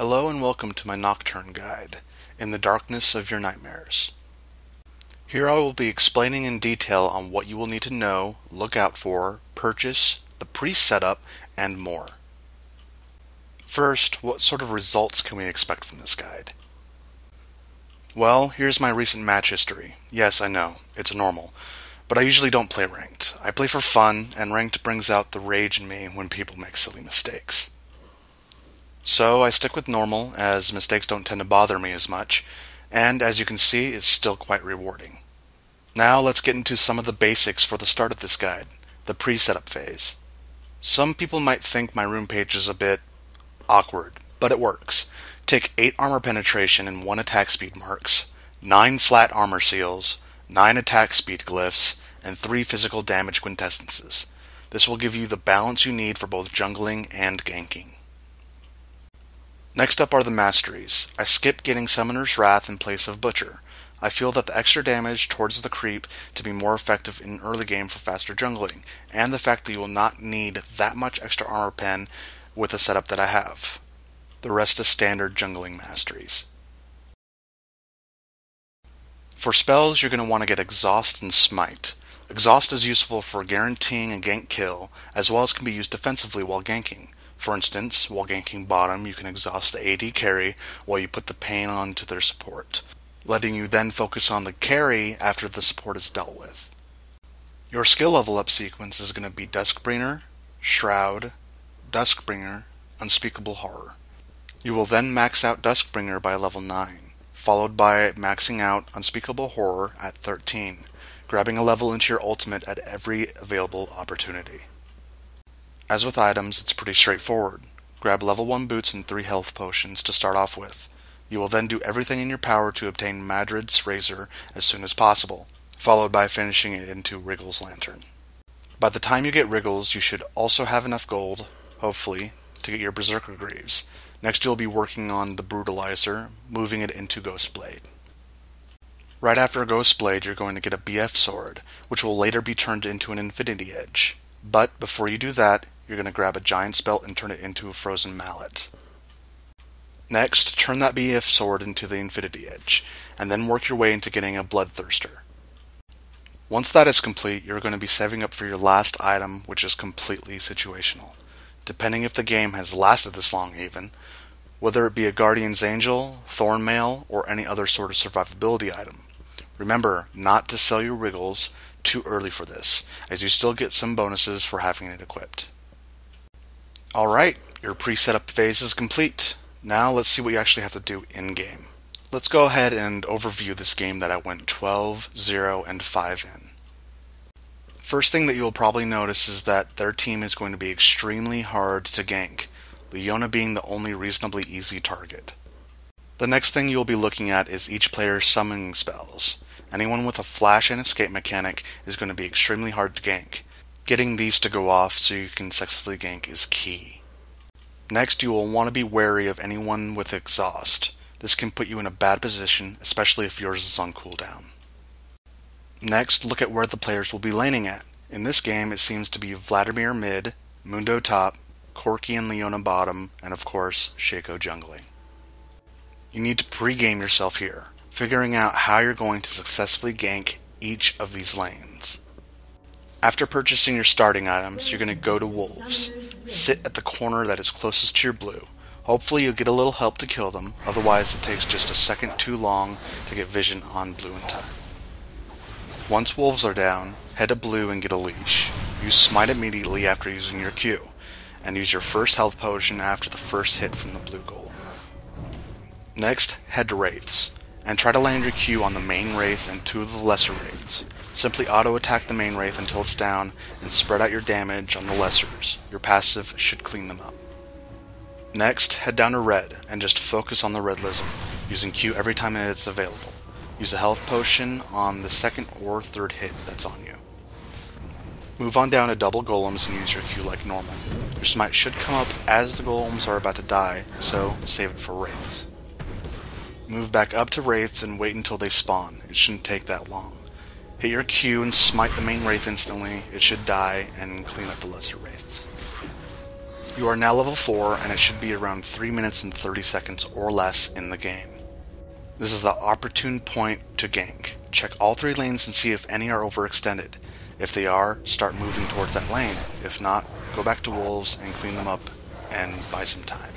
Hello and welcome to my Nocturne guide, In the Darkness of Your Nightmares. Here I will be explaining in detail on what you will need to know, look out for, purchase, the pre-setup, and more. First, what sort of results can we expect from this guide? Well, here's my recent match history. Yes, I know, it's normal, but I usually don't play ranked. I play for fun, and ranked brings out the rage in me when people make silly mistakes. So I stick with normal, as mistakes don't tend to bother me as much, and as you can see, it's still quite rewarding. Now let's get into some of the basics for the start of this guide, the pre-setup phase. Some people might think my room page is a bit awkward, but it works. Take 8 armor penetration and 1 attack speed marks, 9 flat armor seals, 9 attack speed glyphs, and 3 physical damage quintessences. This will give you the balance you need for both jungling and ganking. Next up are the masteries. I skip getting Summoner's Wrath in place of Butcher. I feel that the extra damage towards the creep to be more effective in early game for faster jungling, and the fact that you will not need that much extra armor pen with the setup that I have. The rest is standard jungling masteries. For spells, you're going to want to get Exhaust and Smite. Exhaust is useful for guaranteeing a gank kill, as well as can be used defensively while ganking. For instance, while ganking bottom, you can exhaust the AD carry while you put the pain onto their support, letting you then focus on the carry after the support is dealt with. Your skill level up sequence is going to be Duskbringer, Shroud, Duskbringer, Unspeakable Horror. You will then max out Duskbringer by level 9, followed by maxing out Unspeakable Horror at 13, grabbing a level into your ultimate at every available opportunity. As with items, it's pretty straightforward. Grab level 1 boots and 3 health potions to start off with. You will then do everything in your power to obtain Madrid's Razor as soon as possible, followed by finishing it into Wriggle's Lantern. By the time you get Wriggles, you should also have enough gold, hopefully, to get your Berserker Greaves. Next you'll be working on the Brutalizer, moving it into Ghostblade. Right after Ghostblade, you're going to get a BF Sword, which will later be turned into an Infinity Edge. But before you do that, you're going to grab a Giant's Belt and turn it into a Frozen Mallet. Next, turn that BF Sword into the Infinity Edge, and then work your way into getting a Bloodthirster. Once that is complete, you're going to be saving up for your last item, which is completely situational. Depending if the game has lasted this long even, whether it be a Guardian's Angel, Thornmail, or any other sort of survivability item. Remember not to sell your Wriggles too early for this, as you still get some bonuses for having it equipped. Alright, your pre-setup phase is complete. Now let's see what you actually have to do in-game. Let's go ahead and overview this game that I went 12, 0, and 5 in. First thing that you'll probably notice is that their team is going to be extremely hard to gank, Leona being the only reasonably easy target. The next thing you'll be looking at is each player's summoning spells. Anyone with a flash and escape mechanic is going to be extremely hard to gank. Getting these to go off so you can successfully gank is key. Next, you will want to be wary of anyone with exhaust. This can put you in a bad position, especially if yours is on cooldown. Next, look at where the players will be laning at. In this game, it seems to be Vladimir mid, Mundo top, Corki and Leona bottom, and of course, Shaco jungling. You need to pre-game yourself here, figuring out how you're going to successfully gank each of these lanes. After purchasing your starting items, you're going to go to Wolves. Sit at the corner that is closest to your blue. Hopefully you'll get a little help to kill them, otherwise it takes just a second too long to get vision on blue in time. Once wolves are down, head to blue and get a leash. Use smite immediately after using your Q, and use your first health potion after the first hit from the blue goal. Next, head to wraiths, and try to land your Q on the main wraith and 2 of the lesser wraiths. Simply auto-attack the main wraith until it's down, and spread out your damage on the lessers. Your passive should clean them up. Next, head down to red, and just focus on the red Lizard, using Q every time it's available. Use a health potion on the second or third hit that's on you. Move on down to double golems and use your Q like normal. Your smite should come up as the golems are about to die, so save it for wraiths. Move back up to wraiths and wait until they spawn. It shouldn't take that long. Hit your Q and smite the main wraith instantly. It should die and clean up the lesser wraiths. You are now level 4, and it should be around 3 minutes and 30 seconds or less in the game. This is the opportune point to gank. Check all 3 lanes and see if any are overextended. If they are, start moving towards that lane. If not, go back to wolves and clean them up and buy some time.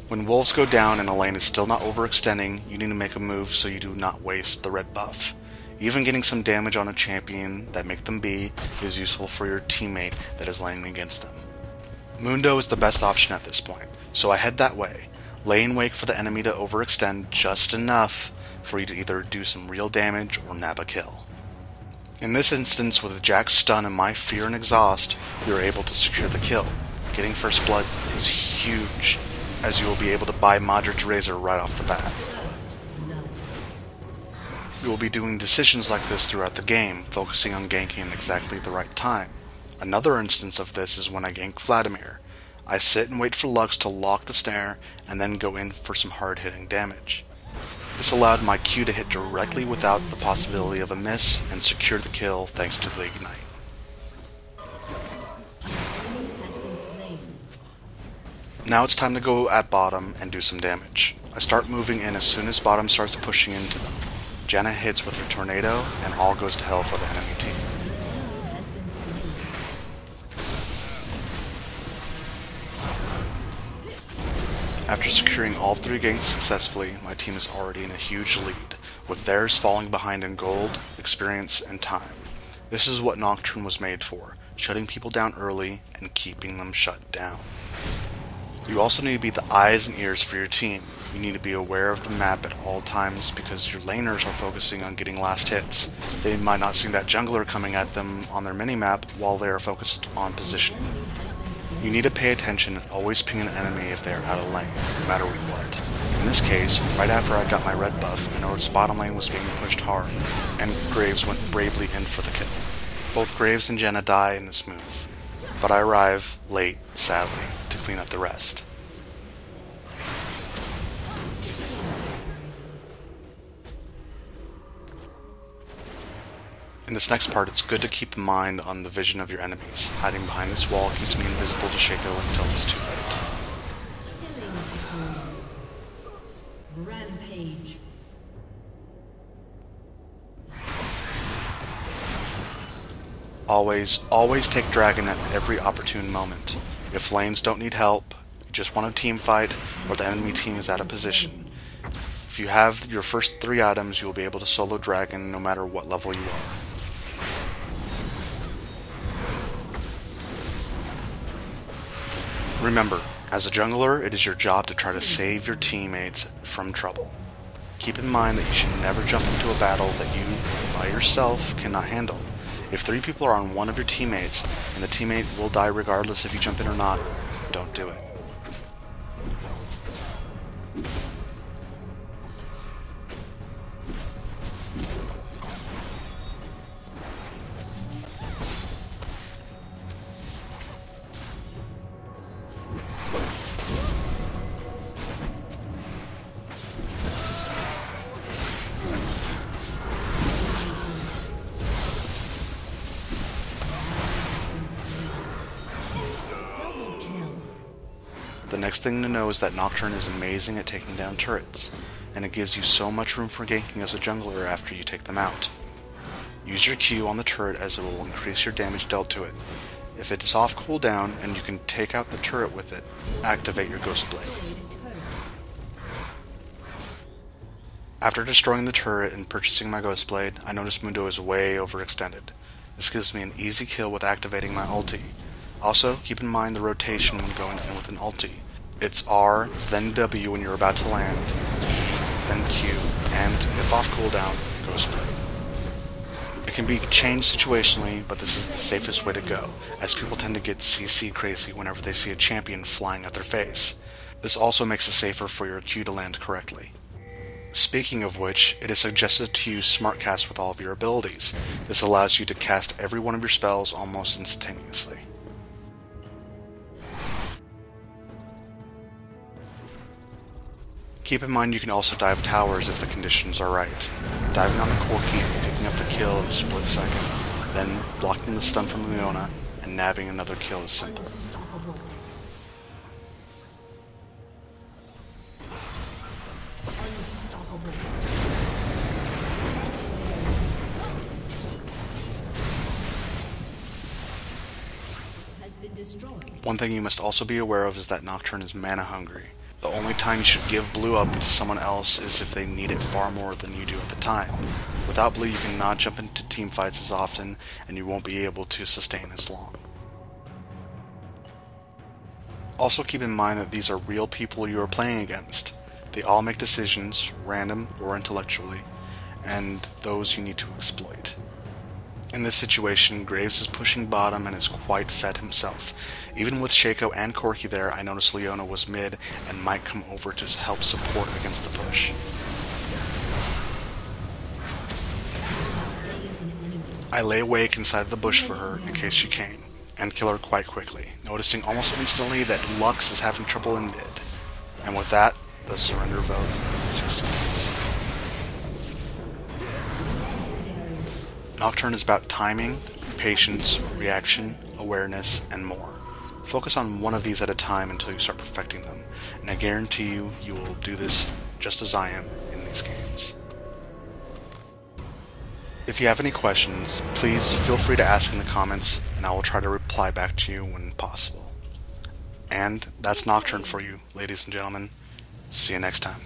When wolves go down and a lane is still not overextending, you need to make a move so you do not waste the red buff. Even getting some damage on a champion that make them B is useful for your teammate that is laning against them. Mundo is the best option at this point, so I head that way. Lay in wait for the enemy to overextend just enough for you to either do some real damage or nab a kill. In this instance, with Jack's stun and my fear and exhaust, we were able to secure the kill. Getting first blood is huge, as you will be able to buy Modric's Razor right off the bat. You will be doing decisions like this throughout the game, focusing on ganking at exactly the right time. Another instance of this is when I gank Vladimir. I sit and wait for Lux to lock the snare, and then go in for some hard-hitting damage. This allowed my Q to hit directly without the possibility of a miss, and secure the kill thanks to the Ignite. Now it's time to go at bottom and do some damage. I start moving in as soon as bottom starts pushing into them. Janna hits with her tornado, and all goes to hell for the enemy team. After securing all 3 ganks successfully, my team is already in a huge lead, with theirs falling behind in gold, experience, and time. This is what Nocturne was made for, shutting people down early and keeping them shut down. You also need to be the eyes and ears for your team. You need to be aware of the map at all times because your laners are focusing on getting last hits. They might not see that jungler coming at them on their minimap while they are focused on positioning. You need to pay attention and always ping an enemy if they are out of lane, no matter what. In this case, right after I got my red buff, I noticed bottom lane was being pushed hard, and Graves went bravely in for the kill. Both Graves and Janna die in this move, but I arrive late, sadly, to clean up the rest. In this next part, it's good to keep in mind on the vision of your enemies. Hiding behind this wall keeps me invisible to Shaco until it's too late. Rampage. Always take Dragon at every opportune moment. If lanes don't need help, you just want a team fight, or the enemy team is out of position. If you have your first 3 items, you will be able to solo Dragon no matter what level you are. Remember, as a jungler, it is your job to try to save your teammates from trouble. Keep in mind that you should never jump into a battle that you, by yourself, cannot handle. If 3 people are on one of your teammates, and the teammate will die regardless if you jump in or not, don't do it. The next thing to know is that Nocturne is amazing at taking down turrets, and it gives you so much room for ganking as a jungler after you take them out. Use your Q on the turret as it will increase your damage dealt to it. If it is off cooldown and you can take out the turret with it, activate your Ghost Blade. After destroying the turret and purchasing my Ghost Blade, I notice Mundo is way overextended. This gives me an easy kill with activating my ulti. Also, keep in mind the rotation when going in with an ulti. It's R, then W when you're about to land, E, then Q, and, if off cooldown, Ghost Blade. It can be changed situationally, but this is the safest way to go, as people tend to get CC crazy whenever they see a champion flying at their face. This also makes it safer for your Q to land correctly. Speaking of which, it is suggested to use Smart Cast with all of your abilities. This allows you to cast every one of your spells almost instantaneously. Keep in mind you can also dive towers if the conditions are right. Diving on the Corki and picking up the kill in a split second, then blocking the stun from Leona and nabbing another kill is simple. One thing you must also be aware of is that Nocturne is mana hungry. The only time you should give blue up to someone else is if they need it far more than you do at the time. Without blue, you cannot jump into team fights as often, and you won't be able to sustain as long. Also keep in mind that these are real people you are playing against. They all make decisions, random or intellectually, and those you need to exploit. In this situation, Graves is pushing bottom and is quite fed himself. Even with Shaco and Corki there, I noticed Leona was mid and might come over to help support against the push. I lay awake inside the bush for her in case she came, and kill her quite quickly, noticing almost instantly that Lux is having trouble in mid. And with that, the surrender vote succeeds. Nocturne is about timing, patience, reaction, awareness, and more. Focus on one of these at a time until you start perfecting them, and I guarantee you, you will do this just as I am in these games. If you have any questions, please feel free to ask in the comments, and I will try to reply back to you when possible. And that's Nocturne for you, ladies and gentlemen. See you next time.